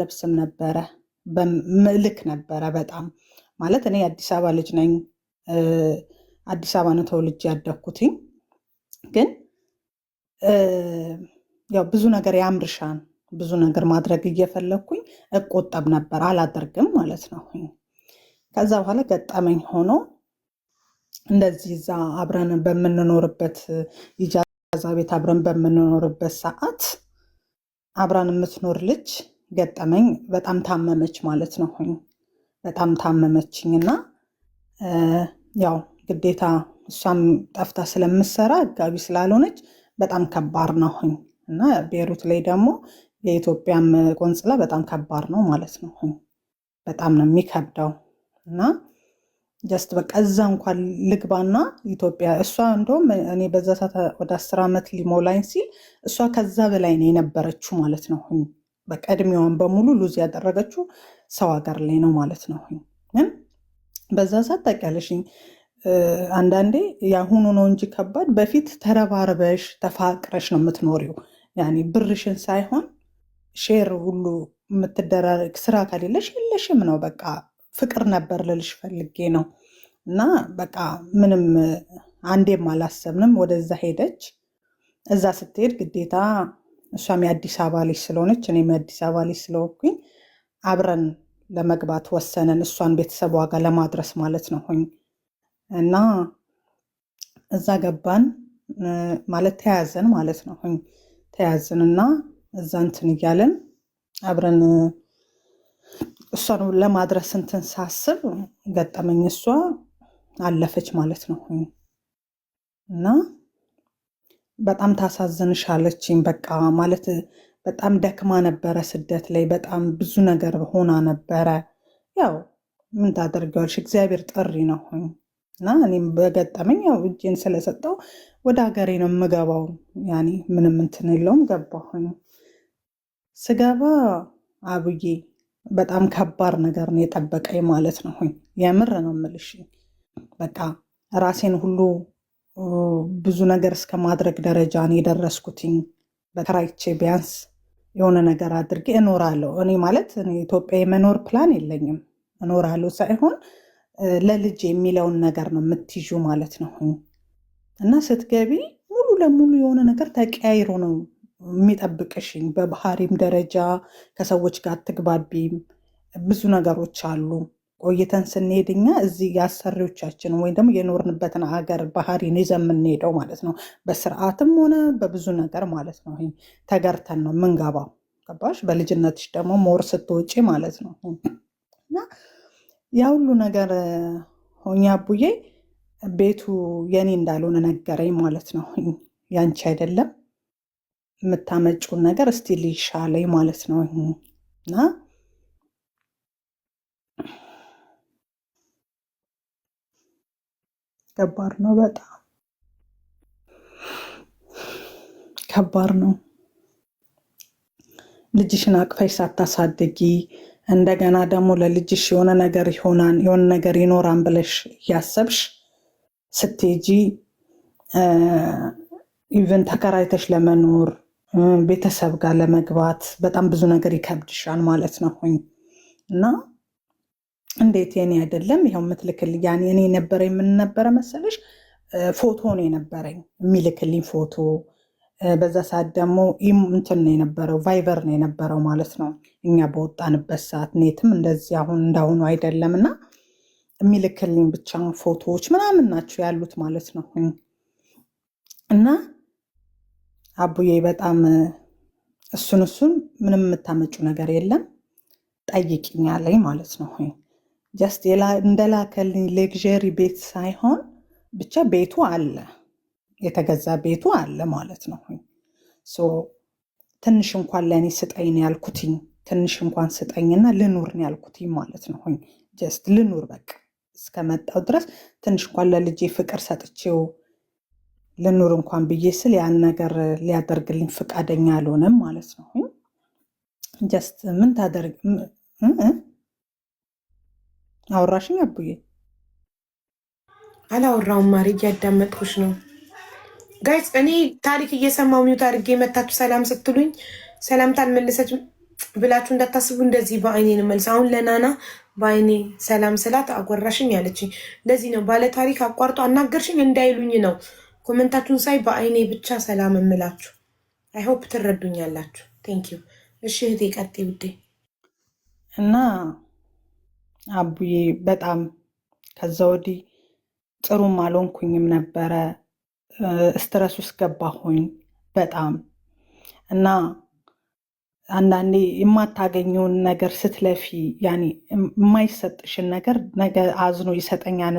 ለብስም ነበረ በምልክ ነበረ በጣም ማለት እኔ አዲስ አበባ ልጅ ነኝ። አዲስ አበባ ነው ተወልጄ ያደግኩትኝ። ግን ያው ብዙ ነገር ያምርሻን ብዙ ነገር ማድረግ እየፈለግኩኝ እቆጠብ ነበር፣ አላደርግም ማለት ነው። ከዛ በኋላ ገጠመኝ ሆኖ እንደዚህ እዛ አብረን በምንኖርበት ኢጃዛ ቤት አብረን በምንኖርበት ሰዓት አብራን የምትኖር ልጅ ገጠመኝ። በጣም ታመመች ማለት ነው። በጣም ታመመችኝና ያው ግዴታ እሷም ጠፍታ ስለምሰራ አጋቢ ስላልሆነች በጣም ከባድ ነው እና ቤሩት ላይ ደግሞ የኢትዮጵያም ቆንጽላ በጣም ከባድ ነው ማለት ነው። በጣም ነው የሚከብደው እና ጀስት በቃ እዛ እንኳን ልግባና ኢትዮጵያ እሷ እንደውም እኔ በዛ ሰዓት ወደ 10 ዓመት ሊሞላኝ ሲል እሷ ከዛ በላይ ነው የነበረችው ማለት ነው። በቃ እድሜዋን በሙሉ ሉዝ ያደረገችው ሰው ሀገር ላይ ነው ማለት ነው። ግን በዛ ሰዓት ታውቂያለሽኝ አንዳንዴ ያሁኑ ነው እንጂ ከባድ፣ በፊት ተረባርበሽ ተፋቅረሽ ነው የምትኖሪው። ያኔ ብርሽን ሳይሆን ሼር ሁሉ የምትደራረግ፣ ስራ ከሌለሽ የለሽም ነው በቃ ፍቅር ነበር ልልሽ ፈልጌ ነው። እና በቃ ምንም አንዴም አላሰብንም። ወደዛ ሄደች። እዛ ስትሄድ ግዴታ እሷም የአዲስ አበባ ልጅ ስለሆነች እኔም የአዲስ አበባ ልጅ ስለሆንኩኝ አብረን ለመግባት ወሰነን፣ እሷን ቤተሰቧ ጋር ለማድረስ ማለት ነው። እና እዛ ገባን ማለት ተያዘን ማለት ነው። ተያዝን እና እዛ እንትን እያለን አብረን እሷን ለማድረስ እንትን ሳስብ ገጠመኝ። እሷ አለፈች ማለት ነው። እና በጣም ታሳዝንሻለችኝ። በቃ ማለት በጣም ደክማ ነበረ ስደት ላይ በጣም ብዙ ነገር ሆና ነበረ። ያው ምን ታደርጊዋለሽ፣ እግዚአብሔር ጥሪ ነው። እና እኔም በገጠመኝ ያው እጄን ስለሰጠው ወደ ሀገሬ ነው የምገባው። ያኔ ምንም እንትን የለውም። ገባሁኝ። ስገባ አብዬ በጣም ከባድ ነገር ነው የጠበቀኝ ማለት ነው። የምር ነው የምልሽ። በቃ ራሴን ሁሉ ብዙ ነገር እስከ ማድረግ ደረጃ ነው የደረስኩትኝ። በተራይቼ ቢያንስ የሆነ ነገር አድርጌ እኖራለሁ። እኔ ማለት ኢትዮጵያ የመኖር ፕላን የለኝም። እኖራለሁ ሳይሆን ለልጅ የሚለውን ነገር ነው የምትይዙ ማለት ነው። እና ስትገቢ ሙሉ ለሙሉ የሆነ ነገር ተቀያይሮ ነው የሚጠብቅሽኝ። በባህሪም ደረጃ ከሰዎች ጋር አትግባቢም። ብዙ ነገሮች አሉ። ቆይተን ስንሄድኛ እዚህ የአሰሪዎቻችን ወይም ደግሞ የኖርንበትን ሀገር ባህሪን ይዘን የምንሄደው ማለት ነው። በስርዓትም ሆነ በብዙ ነገር ማለት ነው። ተገርተን ነው የምንገባው። ገባሽ? በልጅነትሽ ደግሞ ሞር ስትወጪ ማለት ነው። እና ያ ሁሉ ነገር ሆኛ አቡዬ ቤቱ የኔ እንዳልሆነ ነገረኝ ማለት ነው። ያንቺ አይደለም የምታመጪውን ነገር እስቲ ልይሻለኝ ማለት ነው። እና ከባድ ነው፣ በጣም ከባድ ነው። ልጅሽን አቅፈሽ ሳታሳድጊ እንደገና ደግሞ ለልጅሽ የሆነ ነገር ይሆናል የሆነ ነገር ይኖራን ብለሽ ያሰብሽ ስትሄጂ ኢቨን ተከራይተሽ ለመኖር ቤተሰብ ጋር ለመግባት በጣም ብዙ ነገር ይከብድሻል ማለት ነው። እና እንዴት የኔ አይደለም ይኸው የምትልክልኝ ያኔ እኔ ነበረ የምንነበረ መሰለሽ ፎቶ ነው የነበረኝ የሚልክልኝ ፎቶ። በዛ ሰዓት ደግሞ እንትን ነው የነበረው ቫይበር ነው የነበረው ማለት ነው። እኛ በወጣንበት ሰዓት ኔትም እንደዚህ አሁን እንዳሁኑ አይደለም። እና የሚልክልኝ ብቻ ፎቶዎች ምናምን ናቸው ያሉት ማለት ነው። እና አቡዬ በጣም እሱን ምንም የምታመጪው ነገር የለም ጠይቂኝ አለኝ ማለት ነው። ጀስት እንደላከልኝ ሌግዠሪ ቤት ሳይሆን ብቻ ቤቱ አለ፣ የተገዛ ቤቱ አለ ማለት ነው። ትንሽ እንኳን ለእኔ ስጠኝ ያልኩትኝ፣ ትንሽ እንኳን ስጠኝና ልኑር ያልኩትኝ ማለት ነው። ጀስት ልኑር በቃ እስከመጣው ድረስ ትንሽ እንኳን ለልጄ ፍቅር ሰጥቼው ልኑር እንኳን ብዬ ስል ያን ነገር ሊያደርግልኝ ፈቃደኛ አልሆነም ማለት ነው። ጀስት ምን ታደርግ አወራሽኝ አቡዬ? አላወራውም ማሪ፣ እያዳመጥኩሽ ነው። ጋይስ እኔ ታሪክ እየሰማሁ ሚውት አድርጌ መታችሁ ሰላም ስትሉኝ ሰላምታ አልመለሰችም። ብላችሁ እንዳታስቡ። እንደዚህ በአይኔ ነው መልስ። አሁን ለናና በአይኔ ሰላም ስላት አጎራሽኝ ያለችኝ ለዚህ ነው። ባለታሪክ አቋርጦ አናገርሽኝ እንዳይሉኝ ነው። ኮመንታችሁን ሳይ በአይኔ ብቻ ሰላም እምላችሁ። አይሆፕ ትረዱኛላችሁ። ቴንኪዩ። እሺ እህቴ ቀጥይ ውዴ። እና አቡዬ በጣም ከዛ ወዲህ ጥሩም አልሆንኩኝም ነበረ። ስትረስ ውስጥ ገባሁኝ በጣም እና አንዳንዴ የማታገኘውን ነገር ስትለፊ ያኔ የማይሰጥሽን ነገር ነገ አዝኖ ይሰጠኛል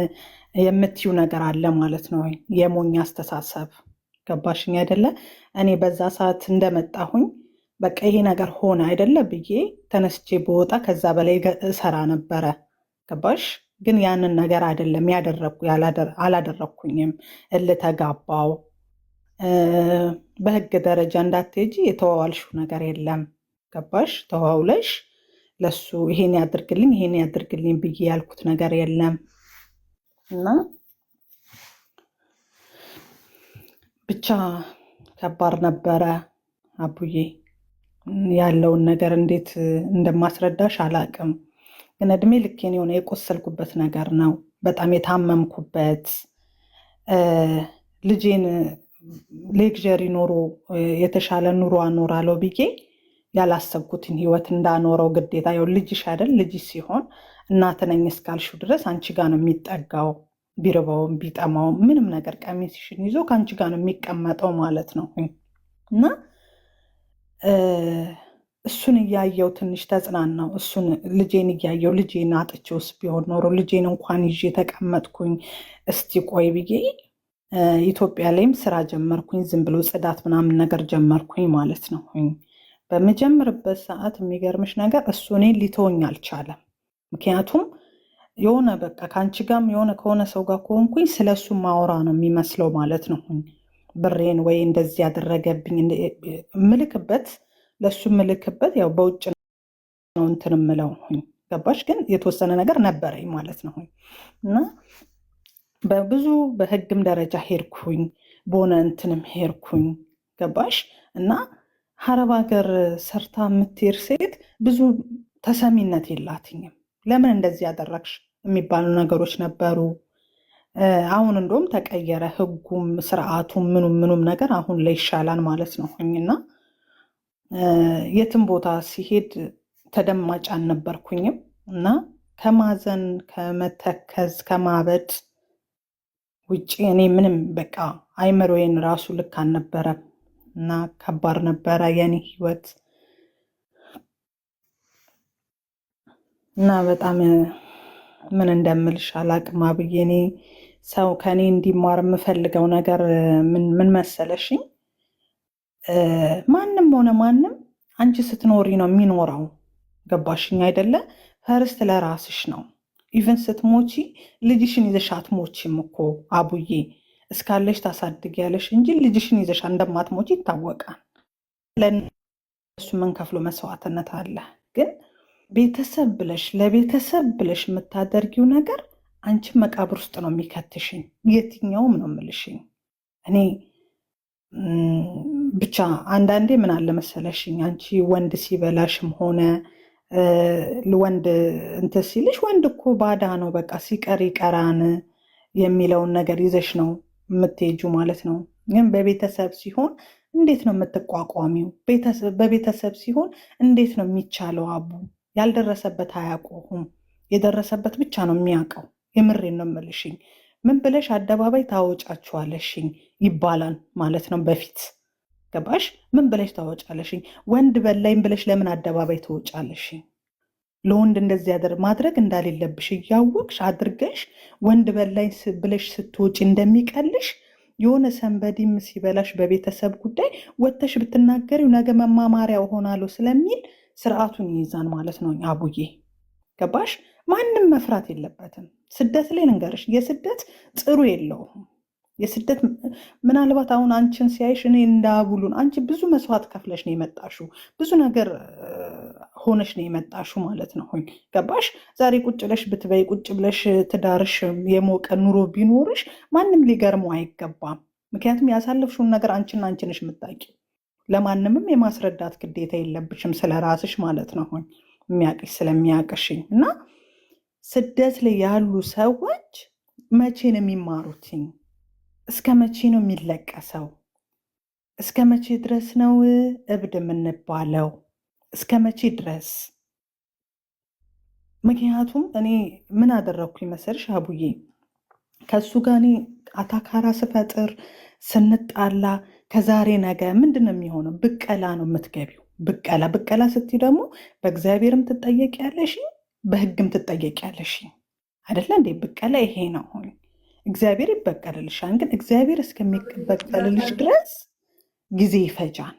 የምትዩ ነገር አለ ማለት ነው። የሞኝ አስተሳሰብ ገባሽኝ አይደለ? እኔ በዛ ሰዓት እንደመጣሁኝ በቃ ይሄ ነገር ሆነ አይደለ ብዬ ተነስቼ በወጣ ከዛ በላይ እሰራ ነበረ። ገባሽ? ግን ያንን ነገር አይደለም አላደረግኩኝም። እልተጋባው በህግ ደረጃ እንዳትሄጂ የተዋዋልሽው ነገር የለም። ገባሽ? ተዋውለሽ ለሱ ይሄን ያድርግልኝ ብዬ ያልኩት ነገር የለም እና ብቻ ከባድ ነበረ አቡዬ። ያለውን ነገር እንዴት እንደማስረዳሽ አላቅም። ግን እድሜ ልኬን የሆነ የቆሰልኩበት ነገር ነው። በጣም የታመምኩበት ልጄን ሌክዠሪ ኖሮ የተሻለ ኑሮ አኖራለሁ ብዬ ያላሰብኩትን ህይወት እንዳኖረው ግዴታ ያው ልጅሽ አይደል? ልጅሽ ሲሆን እናት ነኝ እስካልሽው ድረስ አንቺ ጋር ነው የሚጠጋው። ቢርበውም ቢጠማውም ምንም ነገር ቀሚስሽን ይዞ ከአንቺ ጋር ነው የሚቀመጠው ማለት ነው እና እሱን እያየው ትንሽ ተጽናናው። እሱን ልጄን እያየው ልጄን አጥቼውስ ቢሆን ኖሮ ልጄን እንኳን ይዤ ተቀመጥኩኝ እስቲ ቆይ ብዬ ኢትዮጵያ ላይም ስራ ጀመርኩኝ። ዝም ብሎ ጽዳት ምናምን ነገር ጀመርኩኝ ማለት ነው። በምጀምርበት ሰዓት የሚገርምሽ ነገር እሱ እኔን ሊተወኝ አልቻለም። ምክንያቱም የሆነ በቃ ከአንቺ ጋርም የሆነ ከሆነ ሰው ጋር ከሆንኩኝ ስለ እሱ ማወራ ነው የሚመስለው ማለት ነው። ብሬን ወይ እንደዚህ ያደረገብኝ ምልክበት ለእሱ ምልክበት ያው በውጭ ነው እንትን ምለው ገባሽ? ግን የተወሰነ ነገር ነበረኝ ማለት ነው እና በብዙ በህግም ደረጃ ሄድኩኝ፣ በሆነ እንትንም ሄድኩኝ ገባሽ? እና ሀረብ ሀገር ሰርታ የምትሄድ ሴት ብዙ ተሰሚነት የላትኝም። ለምን እንደዚህ ያደረግሽ የሚባሉ ነገሮች ነበሩ። አሁን እንደውም ተቀየረ ህጉም ስርዓቱም ምኑም ነገር አሁን ላይ ይሻላል ማለት ነው እና የትም ቦታ ሲሄድ ተደማጭ አልነበርኩኝም እና ከማዘን ከመተከዝ ከማበድ ውጭ እኔ ምንም በቃ አይምሮዬን ራሱ ልክ አልነበረም እና ከባድ ነበረ የኔ ህይወት እና በጣም ምን እንደምልሽ አላቅም አብዬ። እኔ ሰው ከኔ እንዲማር የምፈልገው ነገር ምን መሰለሽኝ? ማንም ሆነ ማንም አንቺ ስትኖሪ ነው የሚኖረው። ገባሽኝ አይደለ? ፈርስት ለራስሽ ነው። ኢቨን ስትሞቺ ልጅሽን ይዘሽ አትሞቺም እኮ አቡዬ። እስካለሽ ታሳድጊያለሽ እንጂ ልጅሽን ይዘሽ እንደማትሞቺ ይታወቃል። ለእሱ የምንከፍለው መስዋዕትነት አለ። ግን ቤተሰብ ብለሽ ለቤተሰብ ብለሽ የምታደርጊው ነገር አንቺን መቃብር ውስጥ ነው የሚከትሽኝ። የትኛውም ነው የምልሽኝ እኔ ብቻ አንዳንዴ ምን አለ መሰለሽኝ፣ አንቺ ወንድ ሲበላሽም ሆነ ወንድ እንትን ሲልሽ ወንድ እኮ ባዳ ነው በቃ ሲቀር ይቀራን የሚለውን ነገር ይዘሽ ነው የምትሄጁ ማለት ነው። ግን በቤተሰብ ሲሆን እንዴት ነው የምትቋቋሚው? በቤተሰብ ሲሆን እንዴት ነው የሚቻለው? አቡ ያልደረሰበት አያውቁም፣ የደረሰበት ብቻ ነው የሚያውቀው። የምሬን ነው የምልሽኝ። ምን ብለሽ አደባባይ ታወጫችኋለሽኝ ይባላል ማለት ነው በፊት ገባሽ? ምን ብለሽ ታወጫለሽኝ? ወንድ በላይም ብለሽ ለምን አደባባይ ትወጫለሽኝ? ለወንድ እንደዚህ ማድረግ እንዳሌለብሽ እያወቅሽ አድርገሽ ወንድ በላይ ብለሽ ስትወጪ እንደሚቀልሽ የሆነ ሰንበዲም ሲበላሽ በቤተሰብ ጉዳይ ወጥተሽ ብትናገሪው ነገ መማማሪያ ሆናለሁ ስለሚል ስርዓቱን ይይዛን ማለት ነው አቡዬ። ገባሽ? ማንም መፍራት የለበትም። ስደት ላይ ልንገርሽ፣ የስደት ጥሩ የለውም። የስደት ምናልባት አሁን አንቺን ሲያይሽ እኔ እንዳቡሉን አንቺ ብዙ መስዋዕት ከፍለሽ ነው የመጣሽው፣ ብዙ ነገር ሆነሽ ነው የመጣሽው ማለት ነው። ገባሽ? ዛሬ ቁጭ ብለሽ ብትበይ ቁጭ ብለሽ ትዳርሽ የሞቀ ኑሮ ቢኖርሽ ማንም ሊገርመው አይገባም። ምክንያቱም ያሳለፍሽውን ነገር አንቺና አንቺ ነሽ የምታውቂው። ለማንምም የማስረዳት ግዴታ የለብሽም ስለ ራስሽ ማለት ነው። አሁን የሚያቅሽ ስለሚያቅሽኝ እና ስደት ላይ ያሉ ሰዎች መቼ ነው የሚማሩትኝ? እስከ መቼ ነው የሚለቀሰው? እስከ መቼ ድረስ ነው እብድ የምንባለው? እስከ መቼ ድረስ? ምክንያቱም እኔ ምን አደረግኩኝ መሰልሽ አቡዬ፣ ከሱ ጋር እኔ አታካራ ስፈጥር ስንጣላ ከዛሬ ነገ ምንድን ነው የሚሆነው? ብቀላ ነው የምትገቢው። ብቀላ ስትይ ደግሞ በእግዚአብሔርም ትጠየቂያለሽ፣ በሕግም ትጠየቂያለሽ። አይደለ እንዴ? ብቀላ ይሄ ነው። ሆን እግዚአብሔር ይበቀልልሻል። ግን እግዚአብሔር እስከሚበቀልልሽ ድረስ ጊዜ ይፈጃል።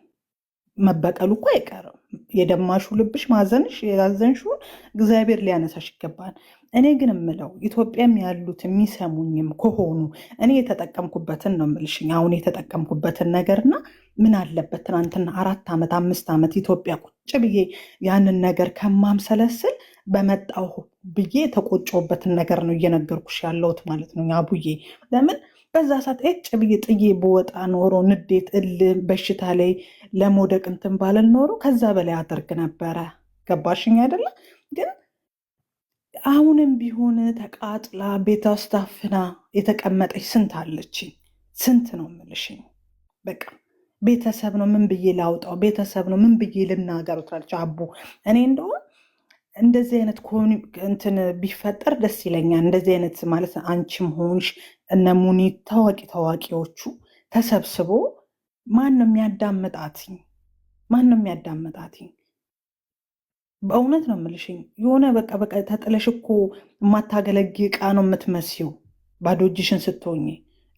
መበቀሉ እኮ አይቀርም። የደማሹ ልብሽ ማዘንሽ ያዘንሽውን እግዚአብሔር ሊያነሳሽ ይገባል። እኔ ግን የምለው ኢትዮጵያም ያሉት የሚሰሙኝም ከሆኑ እኔ የተጠቀምኩበትን ነው የምልሽኝ። አሁን የተጠቀምኩበትን ነገርና ምን አለበት ትናንትና 4 ዓመት 5 ዓመት ኢትዮጵያ ቁጭ ብዬ ያንን ነገር ከማምሰለስል በመጣሁ ብዬ የተቆጨሁበትን ነገር ነው እየነገርኩሽ ያለሁት ማለት ነው አቡዬ። ለምን በዛ ሰዓት እጭ ብዬ ጥዬ በወጣ ኖሮ ንዴት በሽታ ላይ ለመውደቅ እንትን ባለን ኖሮ ከዛ በላይ አደርግ ነበረ። ገባሽኝ አይደለ? ግን አሁንም ቢሆን ተቃጥላ ቤቷ ውስጥ ታፍና የተቀመጠች ስንት አለችኝ? ስንት ነው የምልሽኝ? በቃ ቤተሰብ ነው ምን ብዬ ላውጣው? ቤተሰብ ነው ምን ብዬ ልናገር ትላለች አቡ። እኔ እንደውም እንደዚህ አይነት እንትን ቢፈጠር ደስ ይለኛል። እንደዚህ አይነት ማለት አንቺም ሆንሽ እነ ሙኒት ታዋቂዎቹ ተሰብስቦ ማን ነው የሚያዳምጣትኝ? ማን ነው የሚያዳምጣትኝ? በእውነት ነው የምልሽኝ። የሆነ በቃ ተጥለሽ እኮ የማታገለጊ ዕቃ ነው የምትመስይው ባዶ እጅሽን ስትሆኚ።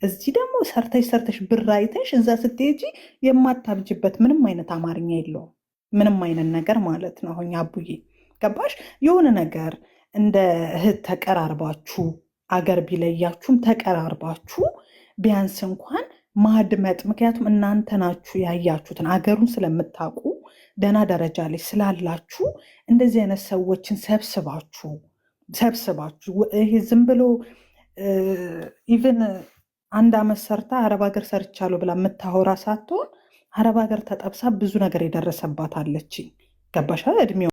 እዚህ ደግሞ ሰርተሽ ብር አይተሽ እዛ ስትሄጂ የማታብጅበት ምንም አይነት አማርኛ የለውም። ምንም አይነት ነገር ማለት ነው። አሁን አቡዬ ገባሽ? የሆነ ነገር እንደ እህት ተቀራርባችሁ አገር ቢለያችሁም ተቀራርባችሁ ቢያንስ እንኳን ማድመጥ። ምክንያቱም እናንተ ናችሁ ያያችሁትን አገሩን ስለምታውቁ ደህና ደረጃ ላይ ስላላችሁ እንደዚህ አይነት ሰዎችን ሰብስባችሁ ይሄ ዝም ብሎ ኢቨን 1 ዓመት ሰርታ አረብ ሀገር ሰርቻለሁ ብላ የምታወራ ሳትሆን አረብ ሀገር ተጠብሳ ብዙ ነገር የደረሰባት አለች። ገባሻ? እድሜው